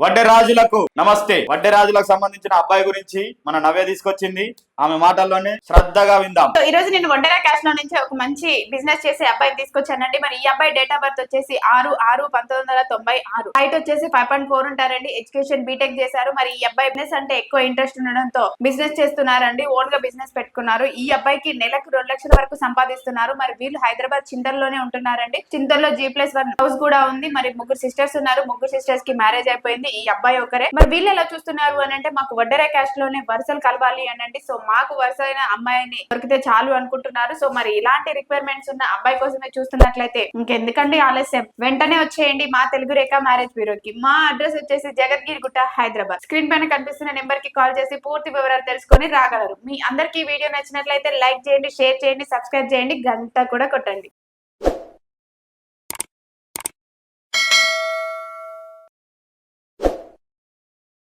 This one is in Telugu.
వడ్డే రాజులకు నమస్తే. వడ్డే రాజులకు సంబంధించిన అబ్బాయి గురించి మన నవ్య తీసుకొచ్చింది. ఆమె మాటల్లోనే శ్రద్ధగా విందాం. ఈ రోజు నేను వడ్డేరా క్యాష్ లో నుంచి ఒక మంచి బిజినెస్ చేసే అబ్బాయిని తీసుకొచ్చానండి. మరి ఈ అబ్బాయి డేట్ ఆఫ్ బర్త్ వచ్చేసి 6/6/1996. హైట్ వచ్చేసి 5.4 ఉంటారండి. ఎడ్యుకేషన్ బీటెక్ చేశారు. మరి ఈ అబ్బాయి బిజినెస్ అంటే ఎక్కువ ఇంట్రెస్ట్ ఉండడంతో బిజినెస్ చేస్తున్నారండి. ఓన్ గా బిజినెస్ పెట్టుకున్నారు. ఈ అబ్బాయికి నెలకు 2 లక్షల వరకు సంపాదిస్తున్నారు. మరి వీళ్ళు హైదరాబాద్ చింతల్లోనే ఉంటున్నారండి. చింతల్లో G+1 హౌస్ కూడా ఉంది. మరి ముగ్గురు సిస్టర్స్ ఉన్నారు. ముగ్గురు సిస్టర్స్ కి మ్యారేజ్ అయిపోయింది. ఈ అబ్బాయి ఒకరే. మరి వీళ్ళు ఎలా చూస్తున్నారు అని అంటే మాకు వడ్డేరా క్యాష్ లోనే వరుసలు కలవాలి అనండి. సో మాకు వరుసైన అమ్మాయిని దొరికితే చాలు అనుకుంటున్నారు. సో మరి ఇలాంటి రిక్వైర్మెంట్స్ ఉన్న అబ్బాయి కోసమే చూస్తున్నట్లయితే ఇంకెందుకండి ఆలస్యం, వెంటనే వచ్చేయండి మా తెలుగు రేఖ మ్యారేజ్ బ్యూరోకి. మా అడ్రస్ వచ్చేసి జగద్గిరిగుట్ట, హైదరాబాద్. స్క్రీన్ పైన కనిపిస్తున్న నెంబర్ కి కాల్ చేసి పూర్తి వివరాలు తెలుసుకొని రాగలరు. మీ అందరికి వీడియో నచ్చినట్లయితే లైక్ చేయండి, షేర్ చేయండి, సబ్స్క్రైబ్ చేయండి, గంట కూడా కొట్టండి.